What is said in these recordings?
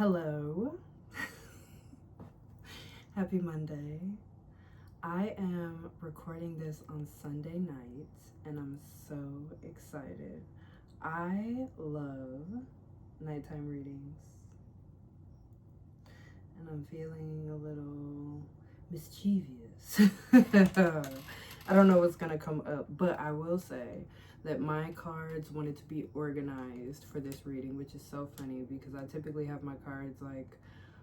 Hello. Happy Monday. I am recording this on Sunday night and I'm so excited. I love nighttime readings and I'm feeling a little mischievous. I don't know what's gonna come up, but I will say that my cards wanted to be organized for this reading, which is so funny because I typically have my cards like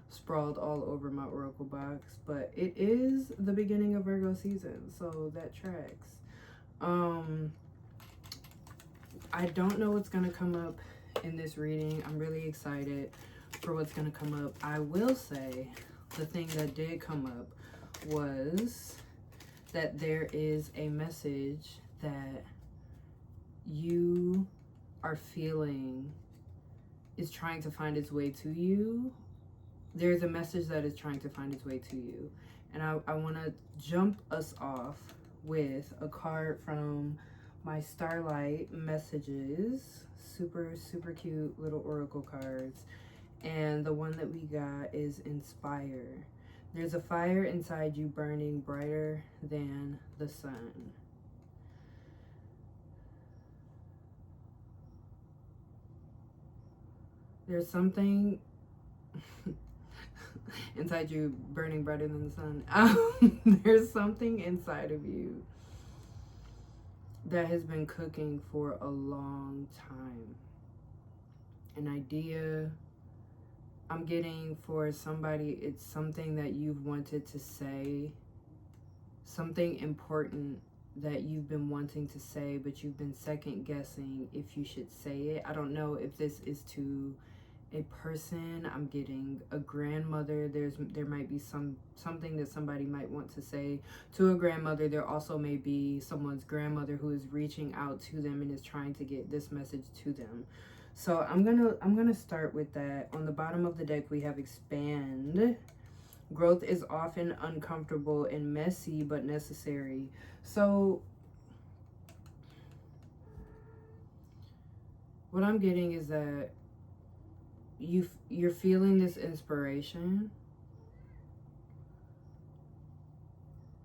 sprawled all over my oracle box, but it is the beginning of Virgo season, so that tracks. I don't know what's gonna come up in this reading. I'm really excited for what's gonna come up. I will say the thing that did come up was that there is a message that you are feeling is trying to find its way to you. There's a message that is trying to find its way to you. And I want to jump us off with a card from my Starlight Messages. Super, super cute little oracle cards. And the one that we got is Inspire. There's a fire inside you burning brighter than the sun. There's something inside you burning brighter than the sun. There's something inside of you that has been cooking for a long time. An idea I'm getting for somebody, it's something that you've wanted to say, something important that you've been wanting to say, but you've been second guessing if you should say it. I don't know if this is to a person. I'm getting a grandmother. There might be something that somebody might want to say to a grandmother. There also may be someone's grandmother who is reaching out to them and is trying to get this message to them. So I'm gonna start with that. On the bottom of the deck we have Expand. Growth is often uncomfortable and messy but necessary. So what I'm getting is that you're feeling this inspiration,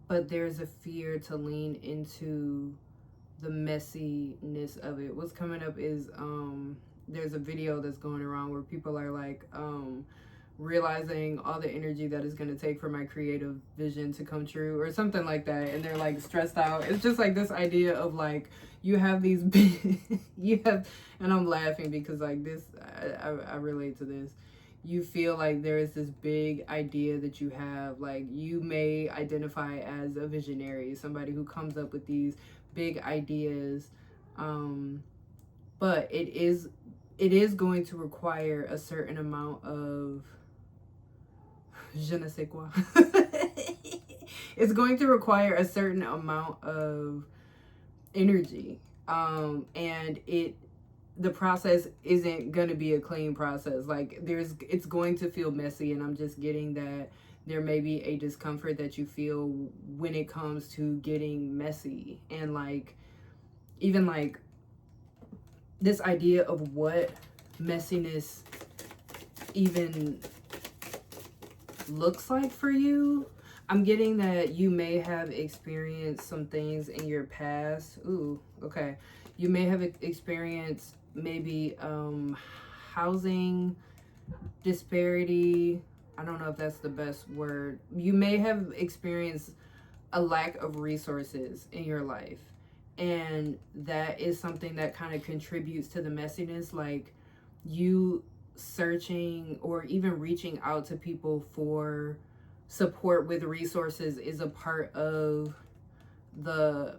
but there's a fear to lean into the messiness of it. What's coming up is there's a video that's going around where people are like realizing all the energy that it's going to take for my creative vision to come true or something like that, and they're like stressed out. It's just like this idea of like you have these big and I'm laughing because like this I relate to this. You feel like there is this big idea that you have, like you may identify as a visionary, somebody who comes up with these big ideas, but it is going to require a certain amount of je ne sais quoi. It's going to require a certain amount of energy, and the process isn't going to be a clean process. Like it's going to feel messy, and I'm just getting that there may be a discomfort that you feel when it comes to getting messy, and like even like this idea of what messiness even looks like for you. I'm getting that you may have experienced some things in your past. Ooh, okay. You may have experienced maybe housing disparity. I don't know if that's the best word. You may have experienced a lack of resources in your life, and that is something that kind of contributes to the messiness. Like you searching or even reaching out to people for support with resources is a part of the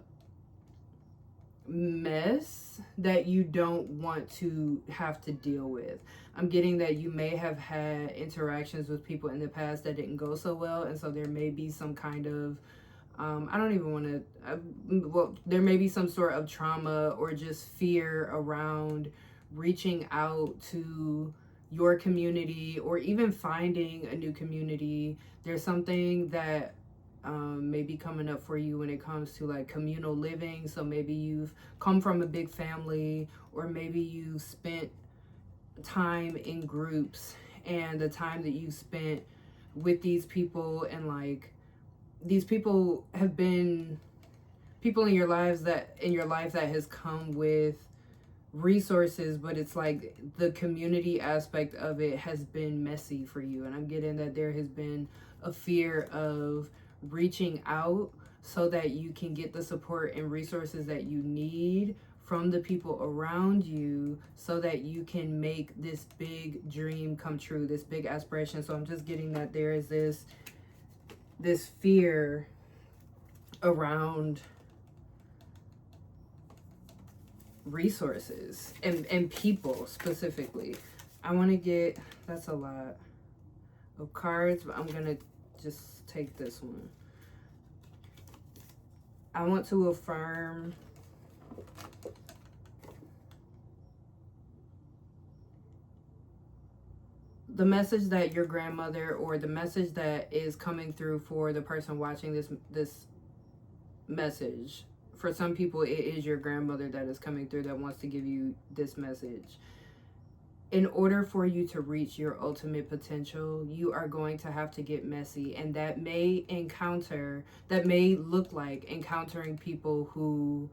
mess that you don't want to have to deal with. I'm getting that you may have had interactions with people in the past that didn't go so well, and so there may be some kind of I don't even want to, well, there may be some sort of trauma or just fear around reaching out to your community or even finding a new community. There's something that may be coming up for you when it comes to like communal living. So maybe you've come from a big family, or maybe you spent time in groups and the time that you spent with these people. And like, these people have been people in your life that has come with resources, but it's like the community aspect of it has been messy for you. And I'm getting that there has been a fear of reaching out so that you can get the support and resources that you need from the people around you, so that you can make this big dream come true, this big aspiration. So I'm just getting that there is this fear around resources and people specifically. I want to get, that's a lot of cards, but I'm gonna just take this one. I want to affirm the message that your grandmother, or the message that is coming through for the person watching this message. For some people, it is your grandmother that is coming through that wants to give you this message. In order for you to reach your ultimate potential, you are going to have to get messy. And that may look like encountering people who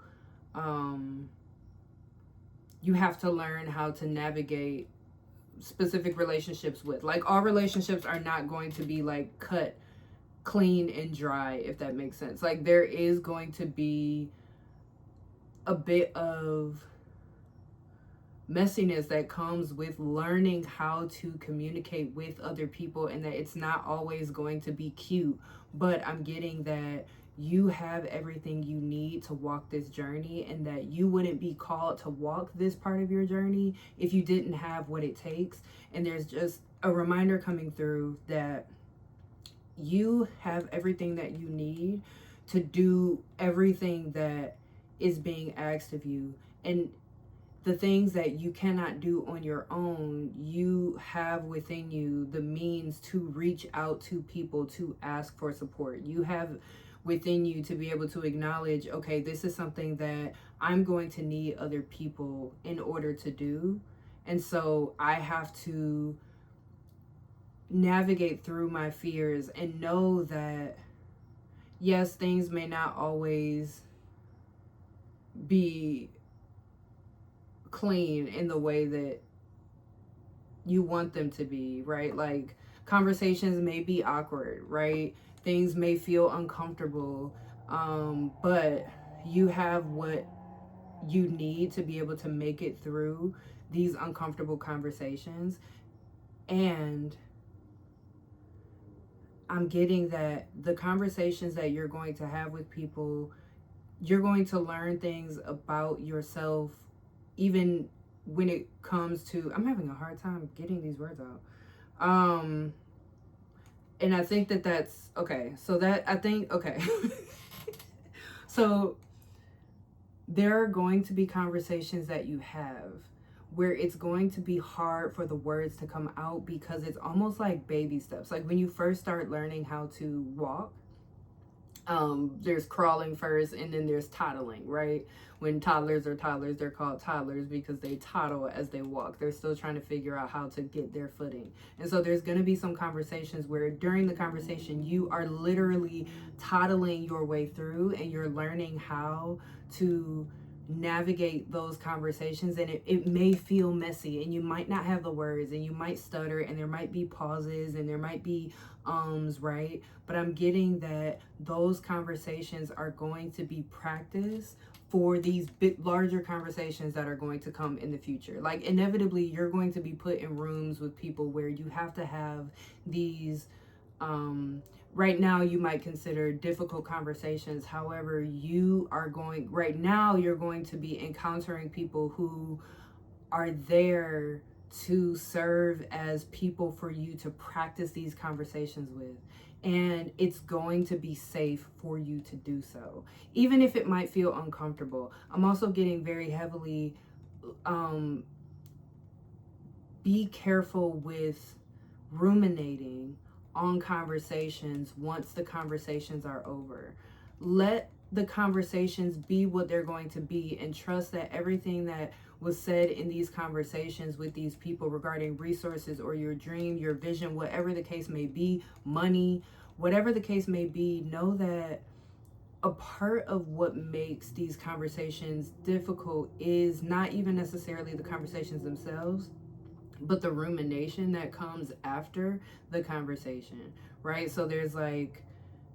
you have to learn how to navigate specific relationships with. Like, all relationships are not going to be like cut clean and dry, if that makes sense. Like, there is going to be a bit of messiness that comes with learning how to communicate with other people, and that it's not always going to be cute. But I'm getting that you have everything you need to walk this journey, and that you wouldn't be called to walk this part of your journey if you didn't have what it takes. And there's just a reminder coming through that you have everything that you need to do everything that is being asked of you. And the things that you cannot do on your own, you have within you the means to reach out to people to ask for support. You have within you to be able to acknowledge, okay, this is something that I'm going to need other people in order to do. And so I have to navigate through my fears and know that, yes, things may not always be clean in the way that you want them to be, right? Like, conversations may be awkward, right? Things may feel uncomfortable, but you have what you need to be able to make it through these uncomfortable conversations. And I'm getting that the conversations that you're going to have with people, you're going to learn things about yourself, even when it comes to, I'm having a hard time getting these words out. And I think that's, okay. So that, I think, okay. So there are going to be conversations that you have where it's going to be hard for the words to come out, because it's almost like baby steps. Like, when you first start learning how to walk, there's crawling first, and then there's toddling, right? When toddlers are toddlers, they're called toddlers because they toddle as they walk. They're still trying to figure out how to get their footing. And so there's going to be some conversations where during the conversation, you are literally toddling your way through, and you're learning how to navigate those conversations. And it may feel messy, and you might not have the words, and you might stutter, and there might be pauses, and there might be right? But I'm getting that those conversations are going to be practice for these bit larger conversations that are going to come in the future. Like, inevitably, you're going to be put in rooms with people where you have to have these right now you might consider difficult conversations. However, right now you're going to be encountering people who are there to serve as people for you to practice these conversations with. And it's going to be safe for you to do so, even if it might feel uncomfortable. I'm also getting very heavily, be careful with ruminating on conversations once the conversations are over. Let the conversations be what they're going to be, and trust that everything that was said in these conversations with these people regarding resources or your dream, your vision, whatever the case may be, money, whatever the case may be, know that a part of what makes these conversations difficult is not even necessarily the conversations themselves, but the rumination that comes after the conversation, right? So there's like,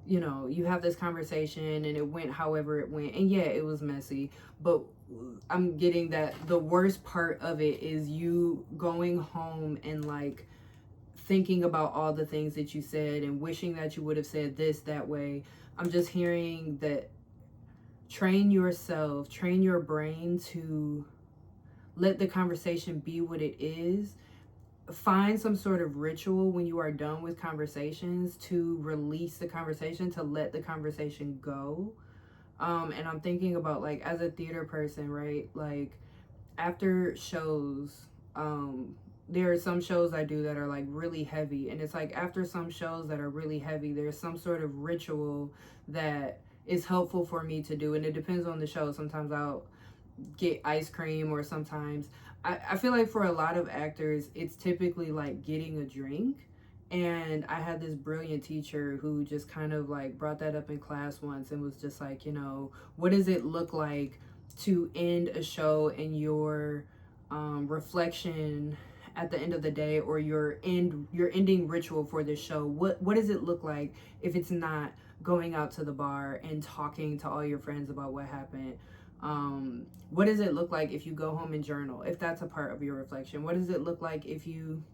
you know, you have this conversation and it went however it went, and yeah, it was messy, but I'm getting that the worst part of it is you going home and like thinking about all the things that you said and wishing that you would have said this that way. I'm just hearing that train yourself, train your brain to let the conversation be what it is. Find some sort of ritual when you are done with conversations to release the conversation, to let the conversation go. And I'm thinking about, like, as a theater person, right? Like, after shows, there are some shows I do that are like really heavy, and it's like after some shows that are really heavy, there's some sort of ritual that is helpful for me to do, and it depends on the show. Sometimes I'll get ice cream, or sometimes I feel like for a lot of actors it's typically like getting a drink. And I had this brilliant teacher who just kind of like brought that up in class once and was just like, you know, what does it look like to end a show and your reflection at the end of the day, or your ending ritual for this show? What does it look like if it's not going out to the bar and talking to all your friends about what happened? What does it look like if you go home and journal, if that's a part of your reflection? What does it look like if you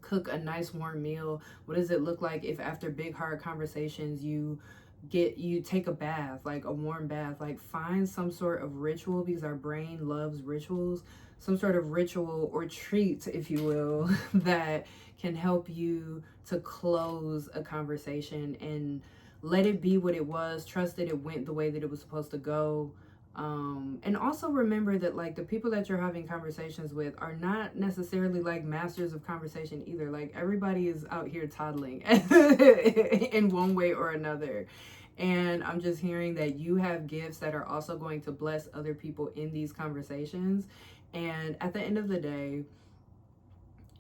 cook a nice warm meal? What does it look like if after big hard conversations you take a bath, like a warm bath? Like, find some sort of ritual, because our brain loves rituals. Some sort of ritual or treat, if you will, that can help you to close a conversation and let it be what it was. Trust that it went the way that it was supposed to go. And also remember that, like, the people that you're having conversations with are not necessarily like masters of conversation either. Like, everybody is out here toddling in one way or another. And I'm just hearing that you have gifts that are also going to bless other people in these conversations. And at the end of the day,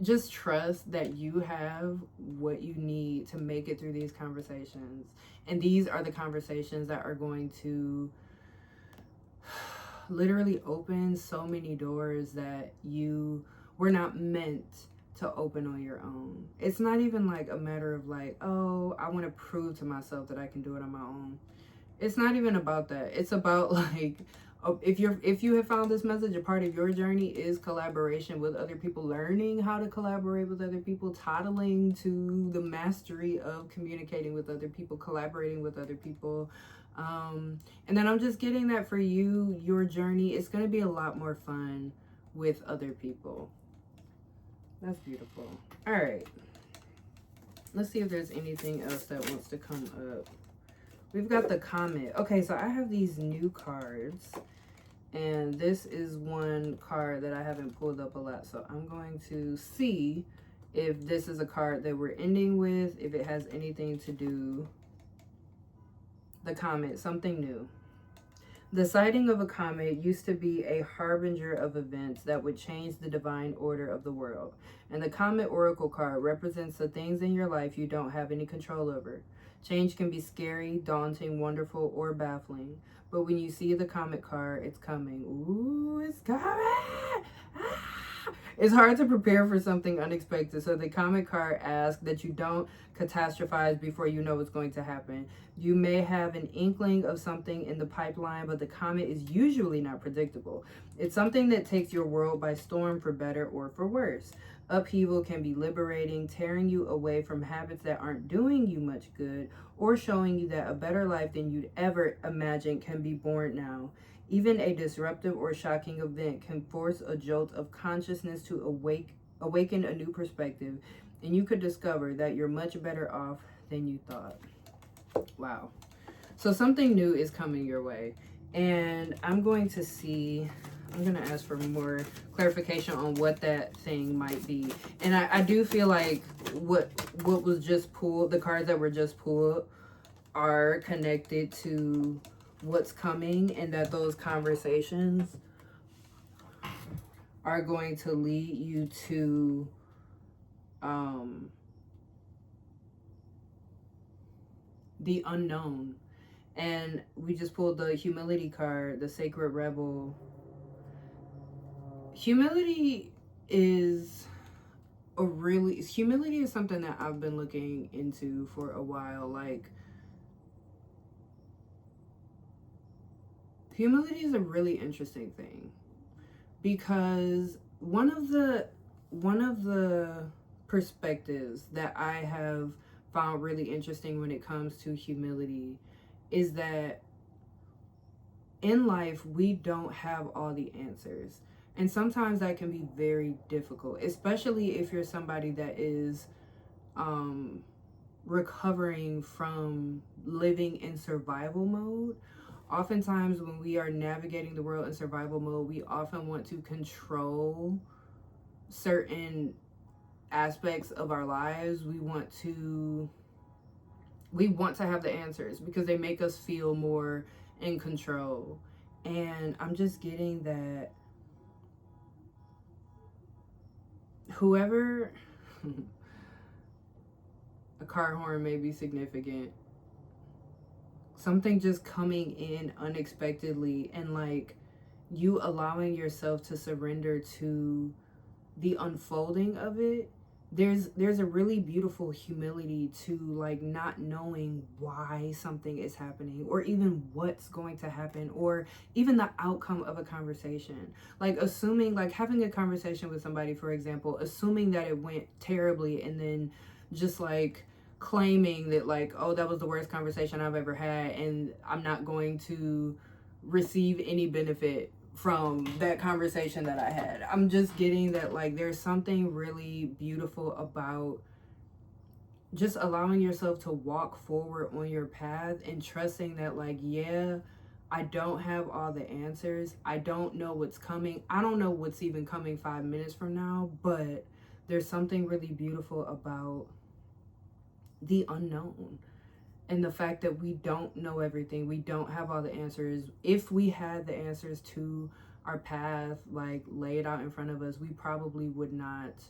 just trust that you have what you need to make it through these conversations. And these are the conversations that are going to literally open so many doors that you were not meant to open on your own. It's not even like a matter of like, oh, I want to prove to myself that I can do it on my own. It's not even about that. It's about like, if you have found this message, a part of your journey is collaboration with other people, learning how to collaborate with other people, toddling to the mastery of communicating with other people, collaborating with other people. And then I'm just getting that for you, your journey is going to be a lot more fun with other people. That's beautiful. All right. Let's see if there's anything else that wants to come up. We've got the comment. Okay, so I have these new cards, and this is one card that I haven't pulled up a lot. So I'm going to see if this is a card that we're ending with, if it has anything to do. The comet, something new. The sighting of a comet used to be a harbinger of events that would change the divine order of the world. And the Comet Oracle card represents the things in your life you don't have any control over. Change can be scary, daunting, wonderful, or baffling. But when you see the Comet card, it's coming. Ooh, it's coming! Ah! It's hard to prepare for something unexpected, so the Comet card asks that you don't catastrophize before you know what's going to happen. You may have an inkling of something in the pipeline, but the comet is usually not predictable. It's something that takes your world by storm, for better or for worse. Upheaval can be liberating, tearing you away from habits that aren't doing you much good, or showing you that a better life than you'd ever imagined can be born now. Even a disruptive or shocking event can force a jolt of consciousness to awaken a new perspective, and you could discover that you're much better off than you thought. Wow. So something new is coming your way, and I'm going to ask for more clarification on what that thing might be. And I do feel like what was just pulled, the cards that were just pulled, are connected to what's coming, and that those conversations are going to lead you to the unknown. And we just pulled the humility card, the sacred rebel. Humility is humility is something that I've been looking into for a while. Like, humility is a really interesting thing, because one of the perspectives that I have found really interesting when it comes to humility is that in life we don't have all the answers. And sometimes that can be very difficult, especially if you're somebody that is recovering from living in survival mode. Oftentimes when we are navigating the world in survival mode, we often want to control certain aspects of our lives. We want to have the answers because they make us feel more in control. And I'm just getting that whoever a car horn may be significant, something just coming in unexpectedly, and like you allowing yourself to surrender to the unfolding of it. There's a really beautiful humility to like not knowing why something is happening, or even what's going to happen, or even the outcome of a conversation. Like assuming, like having a conversation with somebody, for example, assuming that it went terribly, and then just like claiming that like, oh, that was the worst conversation I've ever had, and I'm not going to receive any benefit from that conversation that I had. I'm just getting that like there's something really beautiful about just allowing yourself to walk forward on your path and trusting that like, yeah, I don't have all the answers. I don't know what's coming. I don't know what's even coming 5 minutes from now, but there's something really beautiful about the unknown. And the fact that we don't know everything, we don't have all the answers. If we had the answers to our path, like lay it out in front of us, we probably would not.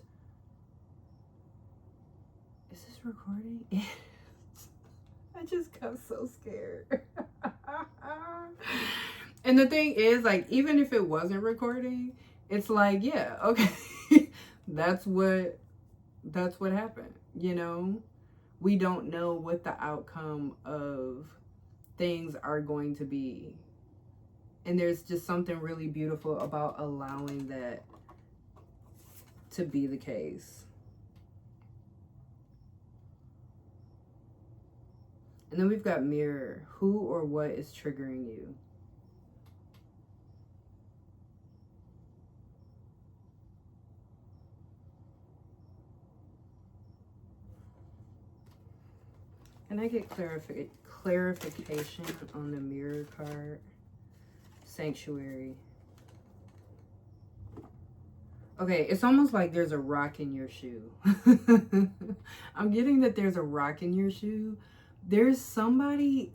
Is this recording? I just got so scared. And the thing is, like, even if it wasn't recording, it's like, yeah, okay, that's what happened, you know? We don't know what the outcome of things are going to be. And there's just something really beautiful about allowing that to be the case. And then we've got mirror. Who or what is triggering you? Can I get clarification on the mirror card? Sanctuary. Okay, it's almost like there's a rock in your shoe. I'm getting that there's a rock in your shoe. There's something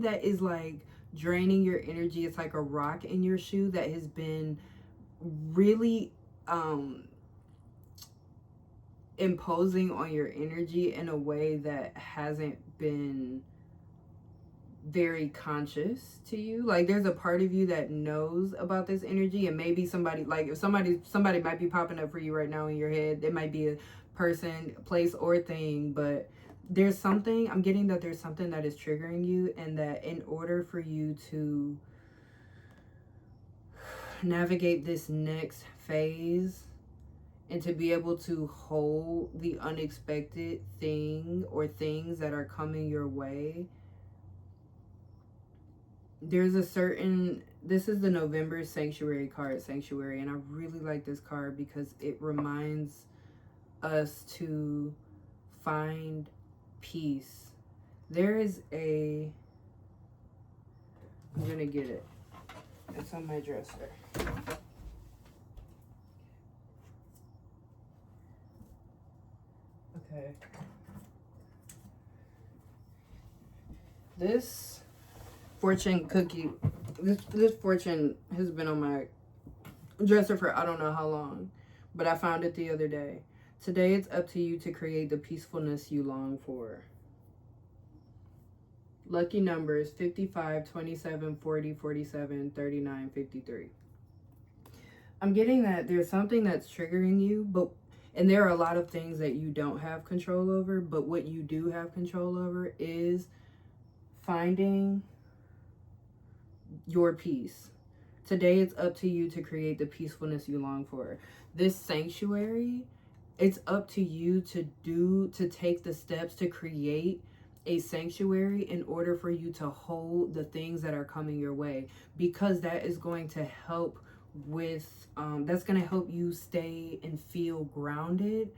that is like draining your energy. It's like a rock in your shoe that has been really imposing on your energy in a way that hasn't been very conscious to you. Like there's a part of you that knows about this energy, and maybe somebody, like if somebody might be popping up for you right now in your head. It might be a person, place, or thing, but there's something, I'm getting that there's something that is triggering you, and that in order for you to navigate this next phase and to be able to hold the unexpected thing or things that are coming your way, there's a certain, this is the November Sanctuary card, Sanctuary, and I really like this card because it reminds us to find peace. There is a, I'm gonna get it, it's on my dresser. Okay. This fortune cookie. This fortune has been on my dresser for I don't know how long, but I found it the other day. Today it's up to you to create the peacefulness you long for. Lucky numbers 55, 27, 40, 47, 39, 53. I'm getting that there's something that's triggering you, and there are a lot of things that you don't have control over, but what you do have control over is finding your peace. Today it's up to you to create the peacefulness you long for. This sanctuary, it's up to you to take the steps to create a sanctuary in order for you to hold the things that are coming your way, because that is going to help with that's going to help you stay and feel grounded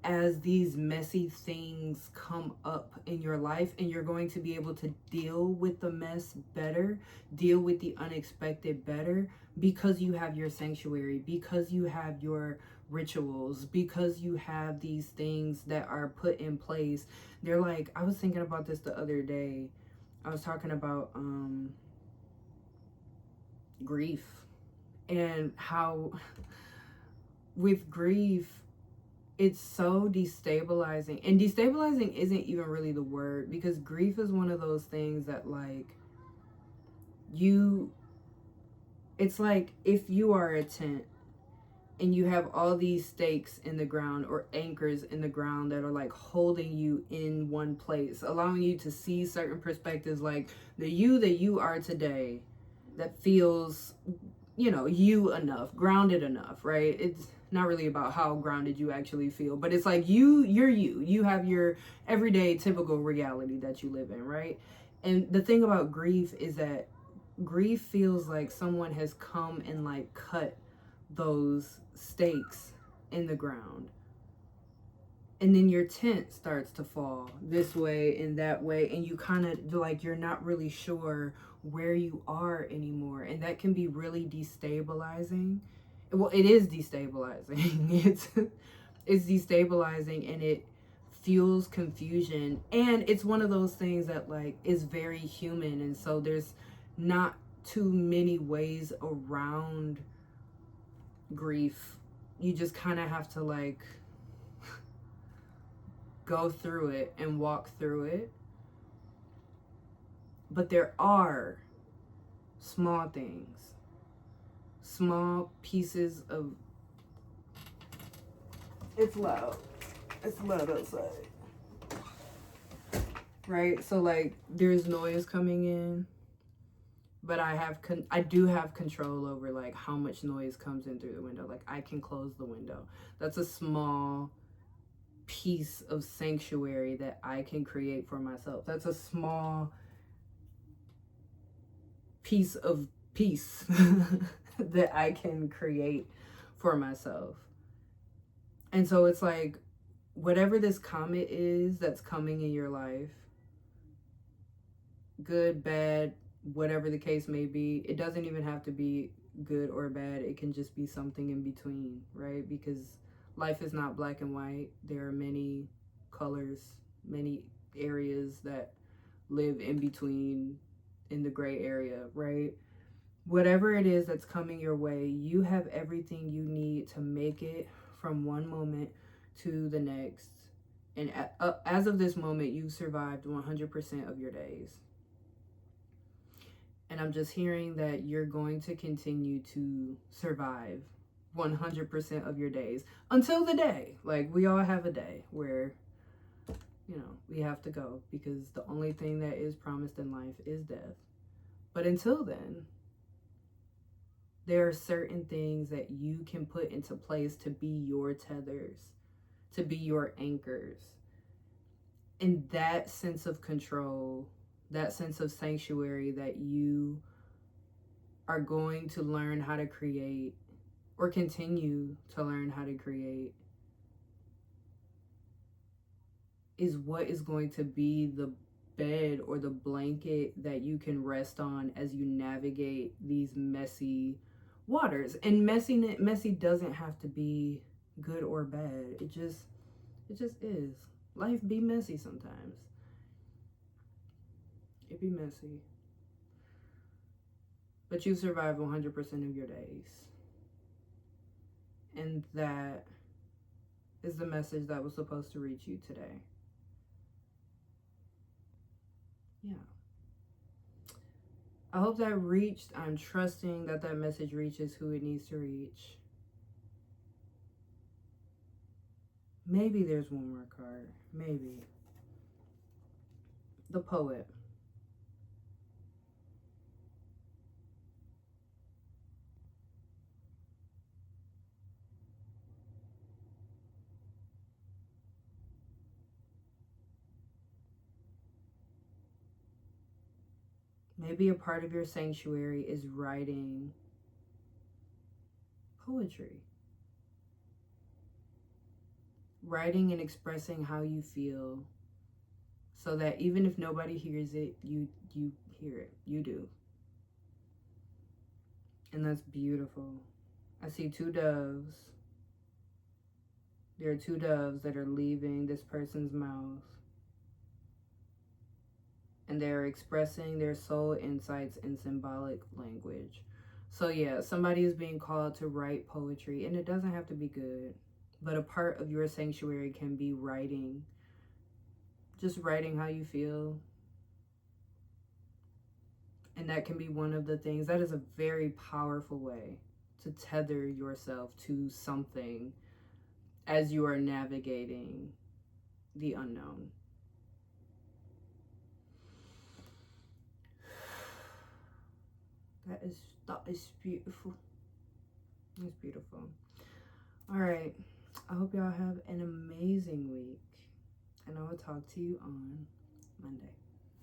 as these messy things come up in your life, and you're going to be able to deal with the mess better, deal with the unexpected better, because you have your sanctuary, because you have your rituals, because you have these things that are put in place. They're like, I was thinking about this the other day. I was talking about grief, and how with grief, it's so destabilizing. And destabilizing isn't even really the word, because grief is one of those things that, like, it's like if you are a tent and you have all these stakes in the ground or anchors in the ground that are like holding you in one place, allowing you to see certain perspectives, like the you that you are today that feels, you enough, grounded enough, right? It's not really about how grounded you actually feel, but it's like you have your everyday typical reality that you live in, right? And the thing about grief is that grief feels like someone has come and like cut those stakes in the ground, and then your tent starts to fall this way and that way, and you kind of like, you're not really sure where you are anymore, and that can be really destabilizing. Well, it is destabilizing. It's destabilizing, and it fuels confusion, and it's one of those things that like is very human, and so there's not too many ways around grief. You just kind of have to like go through it and walk through it. But there are small things, small pieces of, it's loud outside, right? So like there's noise coming in, but I do have control over like how much noise comes in through the window. Like I can close the window. That's a small piece of sanctuary that I can create for myself. That's a small piece of peace that I can create for myself. And so it's like, whatever this comet is that's coming in your life, good, bad, whatever the case may be, it doesn't even have to be good or bad. It can just be something in between, right? Because life is not black and white. There are many colors, many areas that live in between, in the gray area, right? Whatever it is that's coming your way, you have everything you need to make it from one moment to the next. And as of this moment, you've survived 100% of your days. And I'm just hearing that you're going to continue to survive 100% of your days until the day. Like, we all have a day where, we have to go, because the only thing that is promised in life is death. But until then, there are certain things that you can put into place to be your tethers, to be your anchors. And that sense of control, that sense of sanctuary that you are going to learn how to create, or continue to learn how to create, is what is going to be the bed or the blanket that you can rest on as you navigate these messy waters. And messy doesn't have to be good or bad. It just is. Life be messy sometimes. It be messy. but you survive 100% of your days. And that is the message that was supposed to reach you today. Yeah. I hope that reached. I'm trusting that that message reaches who it needs to reach. Maybe there's one more card. Maybe. The Poet. Maybe a part of your sanctuary is writing poetry. Writing and expressing how you feel, so that even if nobody hears it, you hear it. You do. And that's beautiful. I see two doves. There are two doves that are leaving this person's mouth. And they're expressing their soul insights in symbolic language. So yeah, somebody is being called to write poetry, and it doesn't have to be good, but a part of your sanctuary can be writing. Just writing how you feel. And that can be one of the things. That is a very powerful way to tether yourself to something as you are navigating the unknown. That is beautiful. It's beautiful. All right. I hope y'all have an amazing week. And I will talk to you on Monday.